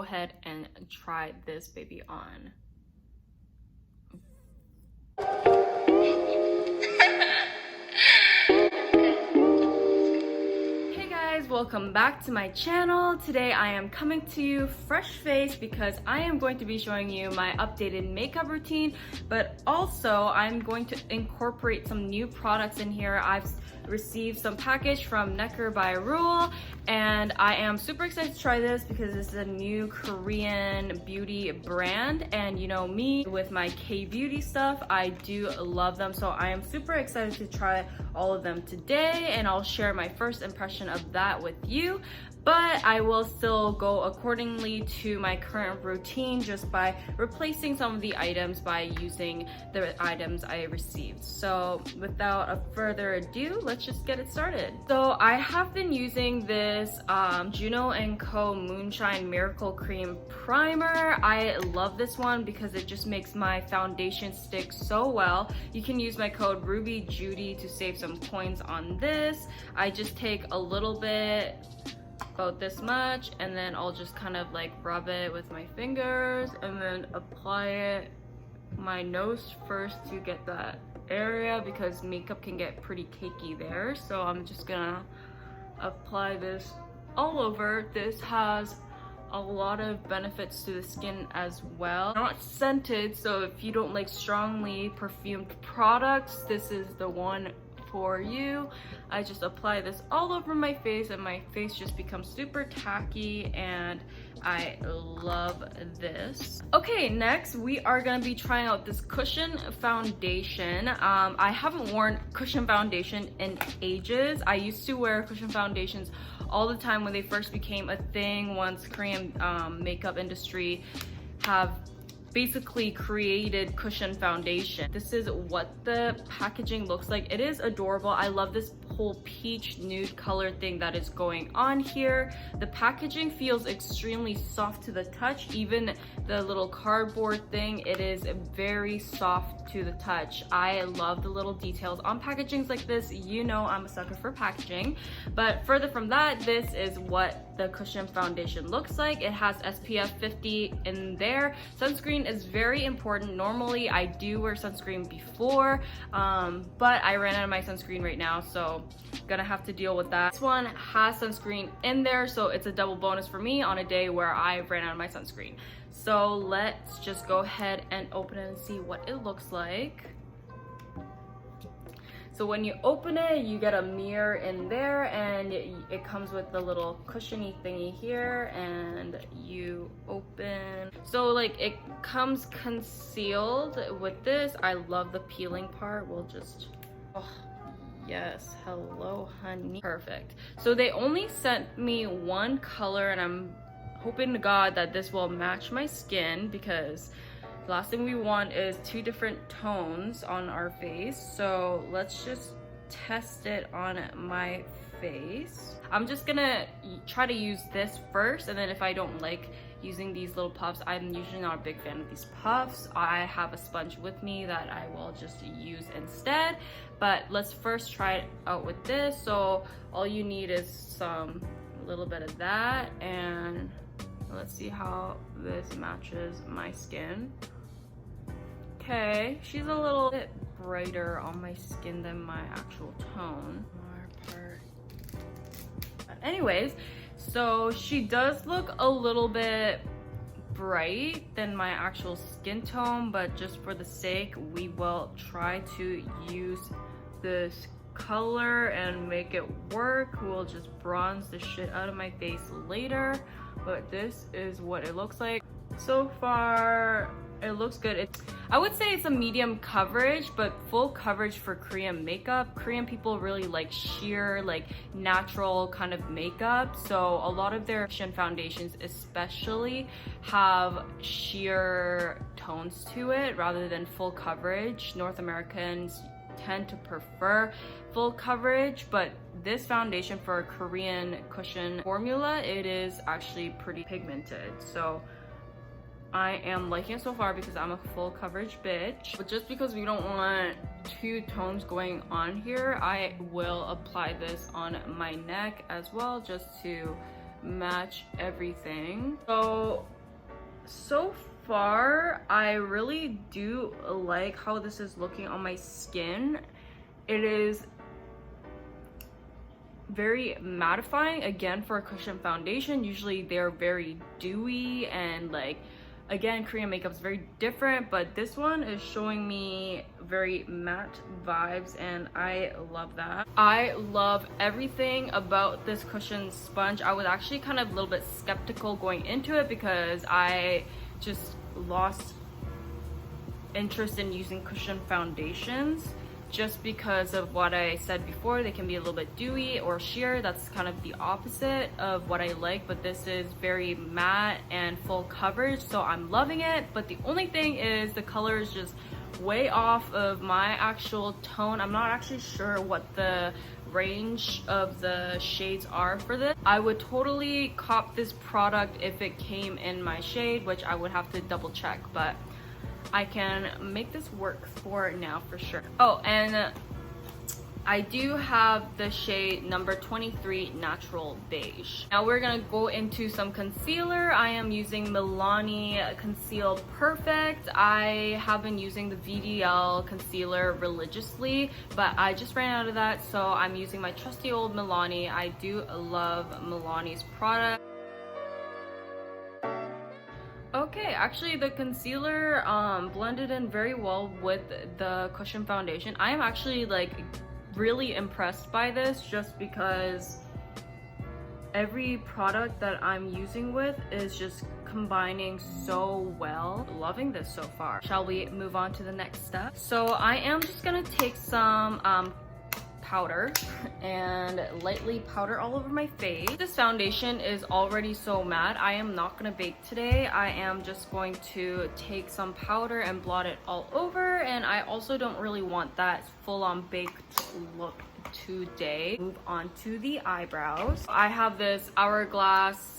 Go ahead and try this baby on. Hey guys, welcome back to my channel. Today I am coming to you fresh faced because I am going to be showing you my updated makeup routine, but also I'm going to incorporate some new products in here. I've received some package from NEKER by Rule, and I am super excited to try this because this is a new Korean beauty brand, and you know me with my K-beauty stuff, I do love them, so I am super excited to try all of them today, and I'll share my first impression of that with you. But I will still go accordingly to my current routine just by replacing some of the items by using the items I received. So without a further ado, let's just get it started. So I have been using this Juno and Co Moonshine Miracle Cream Primer. I love this one because it just makes my foundation stick so well. You can use my code RubyJudy to save some coins on this. I just take a little bit, about this much, and then I'll just kind of like rub it with my fingers and then apply it my nose first to get that area because makeup can get pretty cakey there. So I'm just gonna apply this all over. This has a lot of benefits to the skin as well. Not scented, so if you don't like strongly perfumed products, this is the one for you. I just apply this all over my face and my face just becomes super tacky, and I love this. Okay, next we are gonna be trying out this cushion foundation. I haven't worn cushion foundation in ages. I used to wear cushion foundations all the time when they first became a thing, once Korean makeup industry have basically created cushion foundation. This is what the packaging looks like. It is adorable. I love this whole peach nude color thing that is going on here. The packaging feels extremely soft to the touch. Even the little cardboard thing, it is very soft to the touch. I love the little details on packagings like this. You know I'm a sucker for packaging. But further from that, this is what the cushion foundation looks like. It has SPF 50 in there. Sunscreen is very important. Normally I do wear sunscreen before, but I ran out of my sunscreen right now, so gonna have to deal with that. This one has sunscreen in there, so it's a double bonus for me on a day where I ran out of my sunscreen. So let's just go ahead and open it and see what it looks like. So when you open it, you get a mirror in there, and it comes with the little cushiony thingy here, and you open. So like it comes concealed with this. I love the peeling part. We'll just, oh yes, hello honey. Perfect. So they only sent me one color, and I'm hoping to God that this will match my skin, because the last thing we want is two different tones on our face. So let's just test it on my face. I'm just gonna try to use this first, and then if I don't like using these little puffs, I'm usually not a big fan of these puffs. I have a sponge with me that I will just use instead. But let's first try it out with this. So all you need is a little bit of that, and let's see how this matches my skin. Okay, she's a little bit brighter on my skin than my actual tone. But anyways, so she does look a little bit bright than my actual skin tone, but just for the sake, we will try to use this color and make it work. We'll just bronze the shit out of my face later, but this is what it looks like. So far, it looks good. I would say it's a medium coverage, but full coverage for Korean makeup. Korean people really like sheer, like natural kind of makeup. So a lot of their foundations especially have sheer tones to it rather than full coverage. North Americans tend to prefer full coverage, but this foundation for a Korean cushion formula, it is actually pretty pigmented. So I am liking it so far because I'm a full coverage bitch. But just because we don't want two tones going on here, I will apply this on my neck as well, just to match everything. So far, I really do like how this is looking on my skin. It is very mattifying, again, for a cushion foundation. Usually they're very dewy and like, again, Korean makeup is very different, but this one is showing me very matte vibes and I love that. I love everything about this cushion sponge. I was actually kind of a little bit skeptical going into it because I just lost interest in using cushion foundations just because of what I said before. They can be a little bit dewy or sheer. That's kind of the opposite of what I like, but this is very matte and full coverage, so I'm loving it. But the only thing is the color is just way off of my actual tone. I'm not actually sure what the range of the shades are for this. I would totally cop this product if it came in my shade, which I would have to double check, but I can make this work for now for sure. Oh, and I do have the shade number 23 Natural Beige. Now we're gonna go into some concealer. I am using Milani Conceal Perfect. I have been using the VDL concealer religiously, but I just ran out of that, so I'm using my trusty old Milani. I do love Milani's product. Okay, actually the concealer blended in very well with the cushion foundation. I am actually like really impressed by this just because every product that I'm using with is just combining so well. Loving this so far. Shall we move on to the next step? So I am just gonna take some powder and lightly powder all over my face. This foundation is already so matte. I am not gonna bake today. I am just going to take some powder and blot it all over, and I also don't really want that full-on baked look today. Move on to the eyebrows. I have this Hourglass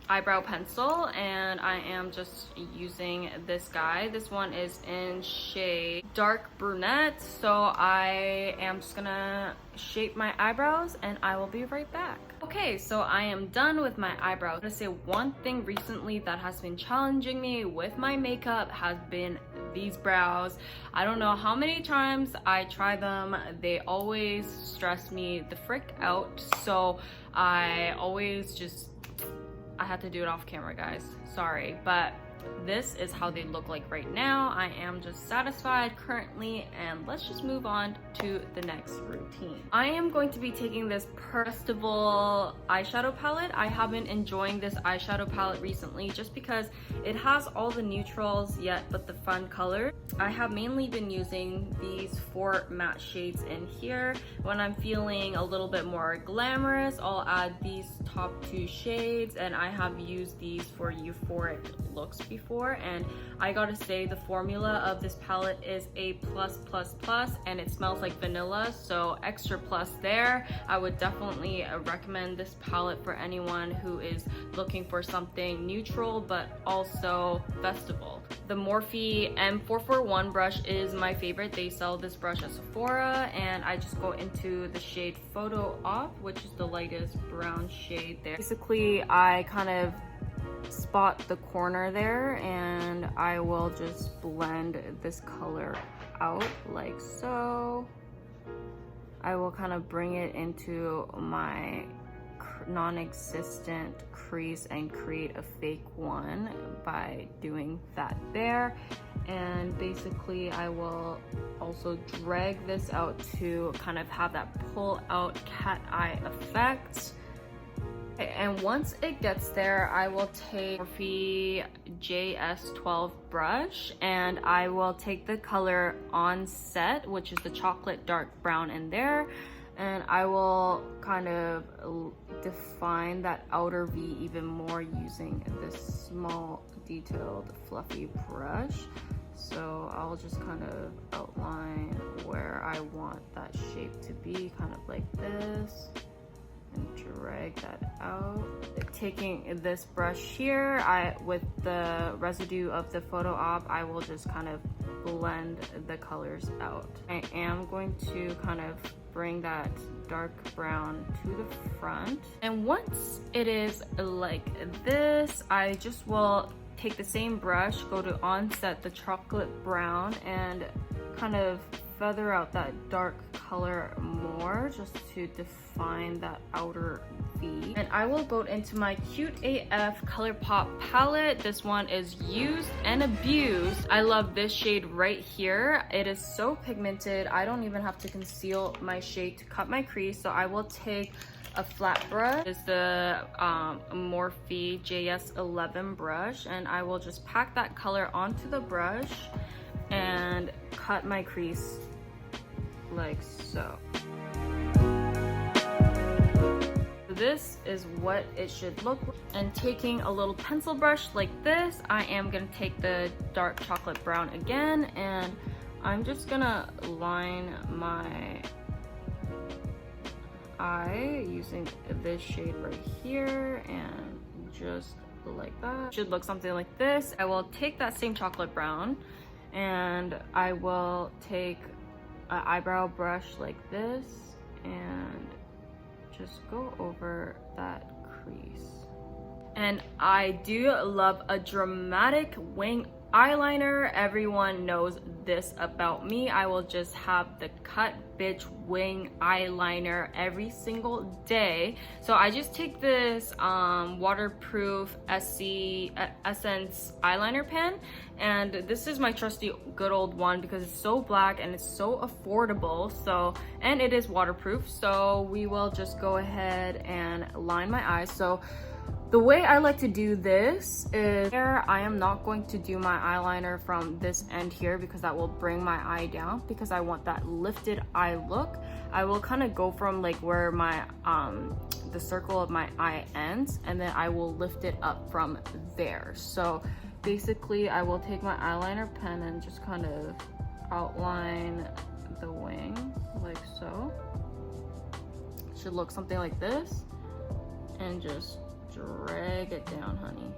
eyebrow pencil and I am just using this guy. This one is in shade Dark Brunette, so I am just gonna shape my eyebrows and I will be right back. Okay, so I am done with my eyebrows. I'm gonna say one thing recently that has been challenging me with my makeup has been these brows. I don't know how many times I try them, they always stress me the frick out, so I had to do it off camera, guys, sorry, but this is how they look like right now. I am just satisfied currently, and let's just move on to the next routine. I am going to be taking this Festival eyeshadow palette. I have been enjoying this eyeshadow palette recently just because it has all the neutrals yet but the fun color. I have mainly been using these 4 matte shades in here. When I'm feeling a little bit more glamorous, I'll add these top 2 shades, and I have used these for euphoric looks before, and I gotta say the formula of this palette is A+++, and it smells like vanilla, so extra plus there. I would definitely recommend this palette for anyone who is looking for something neutral but also festival. The Morphe M441 brush is my favorite. They sell this brush at Sephora, and I just go into the shade Photo Op, which is the lightest brown shade there. Basically, I kind of spot the corner there and I will just blend this color out like so. I will kind of bring it into my non-existent crease and create a fake one by doing that there. And basically I will also drag this out to kind of have that pull out cat eye effect. And once it gets there, I will take Morphe JS12 brush and I will take the color Onset, which is the chocolate dark brown in there, and I will kind of define that outer V even more using this small detailed fluffy brush. So I'll just kind of outline where I want that shape to be, kind of like this, and drag that out. Taking this brush here, with the residue of the Photo Op, I will just kind of blend the colors out. I am going to kind of bring that dark brown to the front. And once it is like this, I just will take the same brush, go to onset the chocolate brown, and kind of feather out that dark color more just to define that outer V. And I will go into my Cute AF ColourPop palette. This one is used and abused. I love this shade right here. It is so pigmented. I don't even have to conceal my shade to cut my crease. So I will take a flat brush. It's the Morphe JS11 brush, and I will just pack that color onto the brush and cut my crease like so. This is what it should look like. And taking a little pencil brush like this, I am gonna take the dark chocolate brown again, and I'm just gonna line my eye using this shade right here, and just like that. It should look something like this. I will take that same chocolate brown, and I will take an eyebrow brush like this and just go over that crease. And I do love a dramatic wing eyeliner. Everyone knows this about me. I will just have the cut bitch wing eyeliner every single day. So I just take this waterproof Essence eyeliner pen, and this is my trusty good old one because it's so black and it's so affordable. So, and it is waterproof, so we will just go ahead and line my eyes. So the way I like to do this is here, I am not going to do my eyeliner from this end here because that will bring my eye down, because I want that lifted eye look. I will kind of go from like where my the circle of my eye ends, and then I will lift it up from there. So basically I will take my eyeliner pen and just kind of outline the wing like so. It should look something like this, and just drag it down, honey.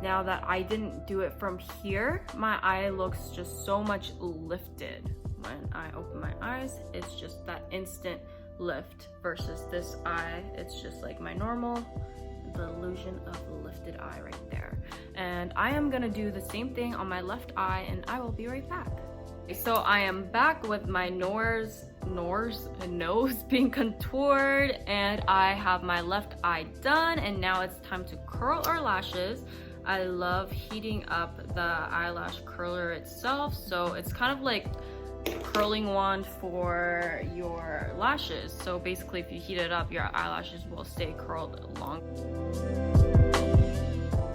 Now that I didn't do it from here, my eye looks just so much lifted. When I open my eyes, it's just that instant lift, versus this eye, it's just like my normal, the illusion of the lifted eye right there. And I am gonna do the same thing on my left eye, and I will be right back. So I am back with my nose being contoured, and I have my left eye done, and now it's time to curl our lashes. I love heating up the eyelash curler itself, so it's kind of like curling wand for your lashes. So basically if you heat it up, your eyelashes will stay curled long.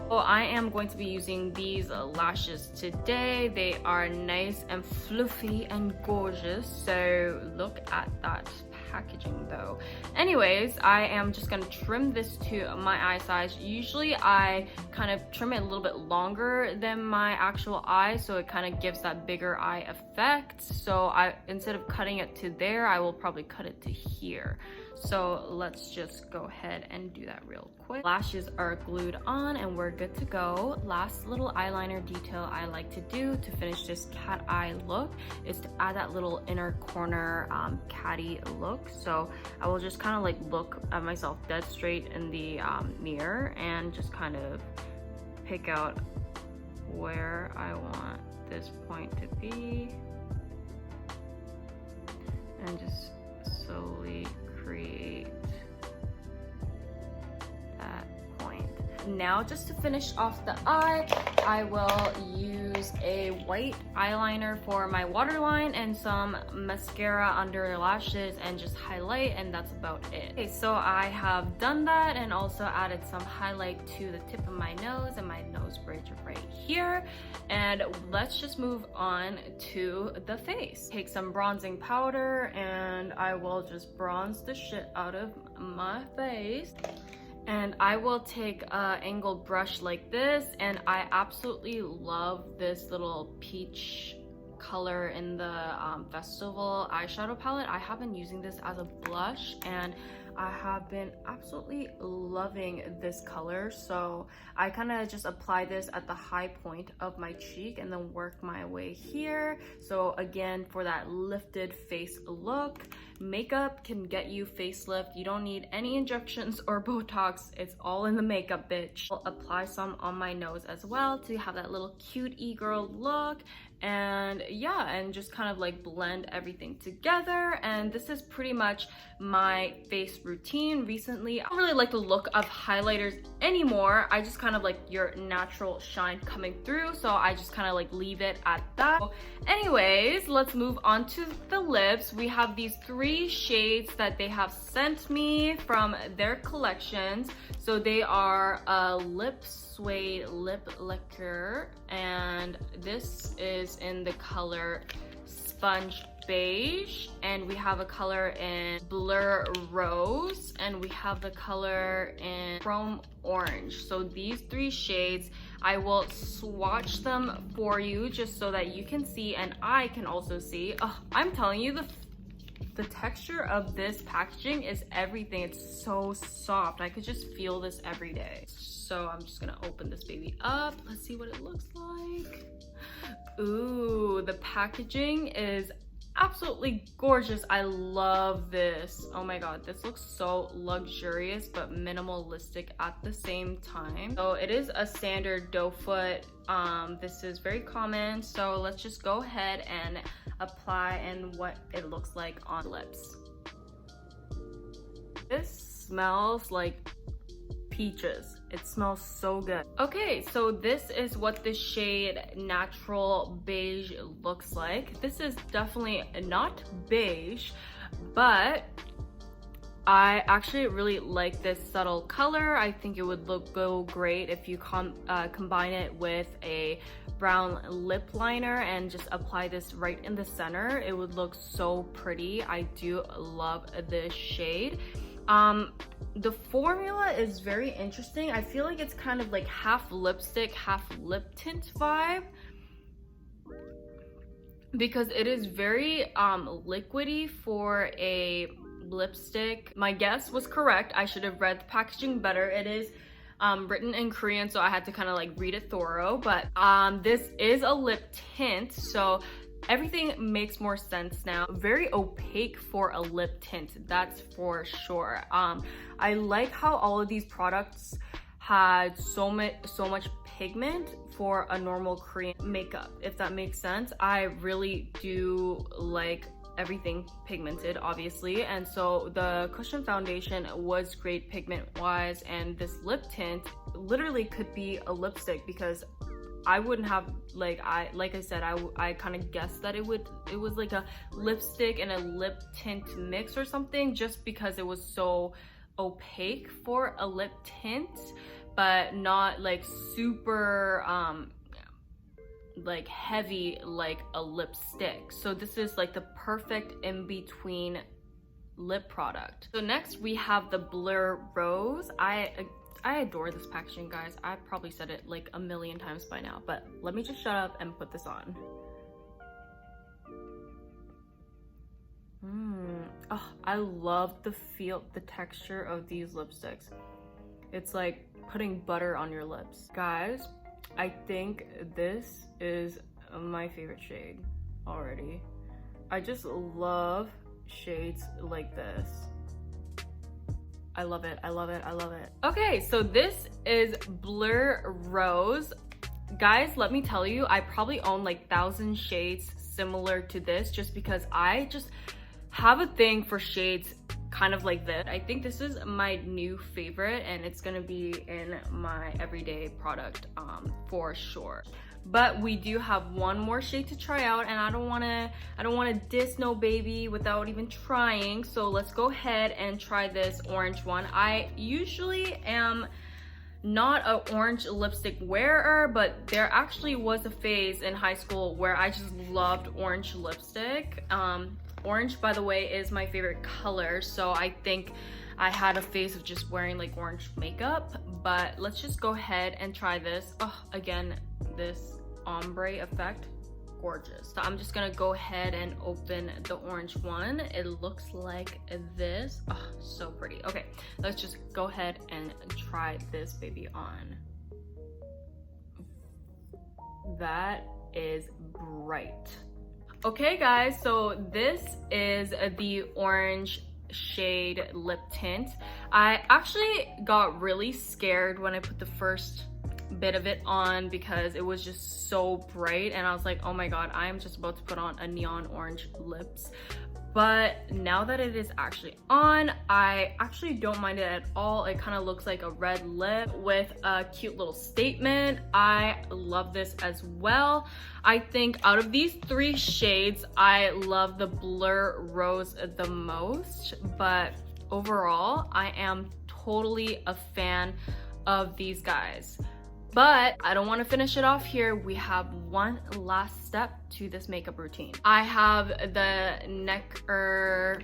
So I am going to be using these lashes today. They are nice and fluffy and gorgeous. So look at that packaging though. Anyways, I am just gonna trim this to my eye size. Usually I kind of trim it a little bit longer than my actual eye, so it kind of gives that bigger eye effect. So instead of cutting it to there, I will probably cut it to here. So let's just go ahead and do that real quick. Lashes are glued on and we're good to go. Last little eyeliner detail I like to do to finish this cat eye look is to add that little inner corner catty look. So I will just kind of like look at myself dead straight in the mirror and just kind of pick out where I want this point to be, and just slowly create that point. Now just to finish off the eye, I will use a white eyeliner for my waterline and some mascara under the lashes and just highlight, and that's about it. Okay, so I have done that and also added some highlight to the tip of my nose and my nose bridge right here. And let's just move on to the face. Take some bronzing powder and I will just bronze the shit out of my face. And I will take an angled brush like this, and I absolutely love this little peach color in the Festival eyeshadow palette. I have been using this as a blush, and I have been absolutely loving this color, so I kind of just apply this at the high point of my cheek and then work my way here. So again, for that lifted face look, makeup can get you facelift. You don't need any injections or Botox. It's all in the makeup, bitch. I'll apply some on my nose as well to have that little cute e-girl look. And yeah, and just kind of like blend everything together. And this is pretty much my face routine recently. I don't really like the look of highlighters anymore. I just kind of like your natural shine coming through, so I just kind of like leave it at that. So anyways, let's move on to the lips. We have these 3 shades that they have sent me from their collections. So they are a Sthsweet lip lacquer, and this is in the color Sponge Beige, and we have a color in Blur Rose, and we have the color in Chrome Orange. So these 3 shades, I will swatch them for you just so that you can see and I can also see. I'm telling you, the texture of this packaging is everything. It's so soft. I could just feel this every day. So I'm just gonna open this baby up. Let's see what it looks like. Ooh, the packaging is absolutely gorgeous. I love this. Oh my god, this looks so luxurious but minimalistic at the same time. So it is a standard doe foot. This is very common, so let's just go ahead and apply and what it looks like on lips. This smells like peaches. It smells so good. Okay, so this is what the shade Natural Beige looks like. This is definitely not beige, but I actually really like this subtle color. I think it would go great if you combine it with a brown lip liner and just apply this right in the center. It would look so pretty. I do love this shade. The formula is very interesting. I feel like it's kind of like half lipstick, half lip tint vibe, because it is very liquidy for a lipstick. My guess was correct. I should have read the packaging better. It is written in Korean, so I had to kind of like read it thorough, but this is a lip tint, so everything makes more sense now. Very opaque for a lip tint, that's for sure. I like how all of these products had so much pigment for a normal Korean makeup, if that makes sense. I really do like everything pigmented, obviously, and so the cushion foundation was great pigment wise, and this lip tint literally could be a lipstick, because I wouldn't have, like I said, I kind of guessed that it was like a lipstick and a lip tint mix or something, just because it was so opaque for a lip tint, but not like super like heavy like a lipstick. So this is like the perfect in-between lip product. So next we have the Blur Rose. I adore this packaging, guys. I've probably said it like a million times by now, but let me just shut up and put this on. Oh, I love the texture of these lipsticks. It's like putting butter on your lips. Guys, I think this is my favorite shade already. I just love shades like this. I love it, I love it, I love it. Okay, so this is Blur Rose. Guys, let me tell you, I probably own like 1,000 shades similar to this, just because I just have a thing for shades kind of like this. I think this is my new favorite, and it's gonna be in my everyday product for sure. But we do have one more shade to try out, and I don't wanna diss no baby without even trying. So let's go ahead and try this orange one. I usually am not an orange lipstick wearer, but there actually was a phase in high school where I just loved orange lipstick. Orange, by the way, is my favorite color, so I think I had a phase of just wearing like orange makeup. But let's just go ahead and try this. Oh, again, this ombre effect. gorgeous. So I'm just gonna go ahead and open the orange one. It looks like this. Oh, so pretty. Okay, let's just go ahead and try this baby on. That is bright. Okay guys, so this is the orange shade lip tint. I actually got really scared when I put the first bit of it on because it was just so bright, and I was like, oh my god, I am just about to put on a neon orange lips. But now that it is actually on, I actually don't mind it at all. It kind of looks like a red lip with a cute little statement. I love this as well. I think out of these three shades, I love the Blur Rose the most, but overall, I am totally a fan of these guys. But I don't want to finish it off here. We have one last step to this makeup routine. I have the NEKER,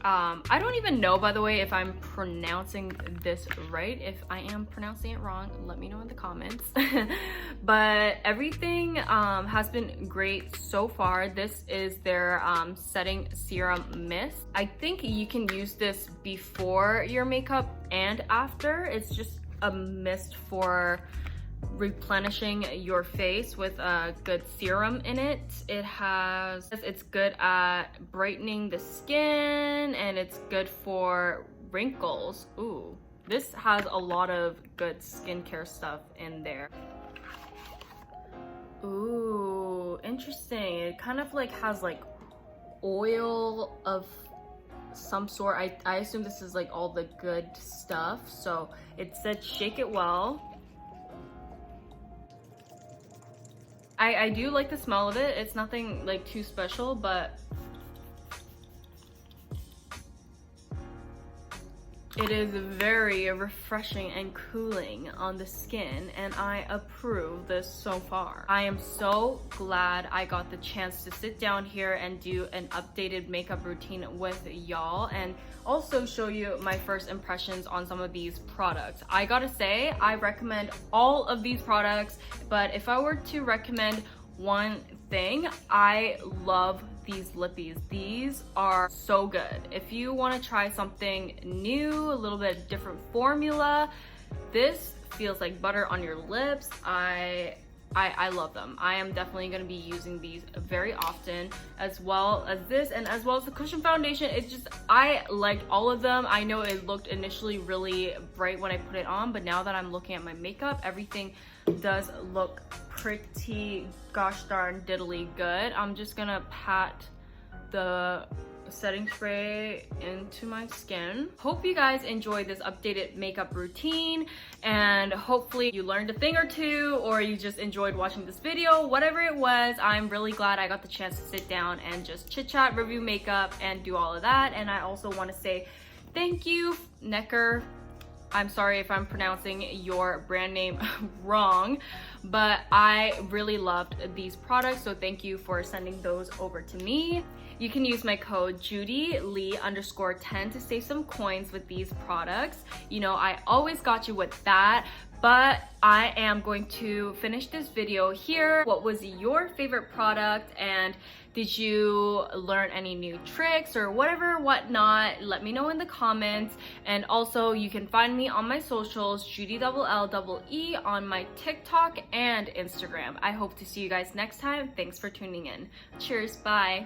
I don't even know, by the way, if I'm pronouncing this right. If I am pronouncing it wrong, let me know in the comments. But everything has been great so far. This is their setting serum mist. I think you can use this before your makeup and after. It's just a mist for replenishing your face with a good serum in it. It's good at brightening the skin, and it's good for wrinkles. Ooh, this has a lot of good skincare stuff in there. Ooh, interesting. It kind of like has like oil of some sort. I assume this is like all the good stuff. So it said shake it well. I do like the smell of it. It's nothing like too special, but it is very refreshing and cooling on the skin, and I approve this so far. I am so glad I got the chance to sit down here and do an updated makeup routine with y'all, and also show you my first impressions on some of these products. I gotta say, I recommend all of these products, but if I were to recommend one thing, I love these lippies. These are so good. If you want to try something new, a little bit different formula, this feels like butter on your lips. I love them. I am definitely going to be using these very often, as well as this, and as well as the cushion foundation. It's just, I liked all of them. I know it looked initially really bright when I put it on, but now that I'm looking at my makeup, everything does look pretty gosh darn diddly good. I'm just gonna pat the setting spray into my skin. Hope you guys enjoyed this updated makeup routine, and hopefully you learned a thing or two, or you just enjoyed watching this video. Whatever it was, I'm really glad I got the chance to sit down and just chit chat, review makeup, and do all of that. And I also want to say thank you, NEKER. I'm sorry if I'm pronouncing your brand name wrong, but I really loved these products, so thank you for sending those over to me. You can use my code JudyLee_10 to save some coins with these products. You know, I always got you with that. But I am going to finish this video here. What was your favorite product, and did you learn any new tricks or whatnot? Let me know in the comments. And also you can find me on my socials, JudyLLEE, on my TikTok and Instagram. I hope to see you guys next time. Thanks for tuning in. Cheers, bye.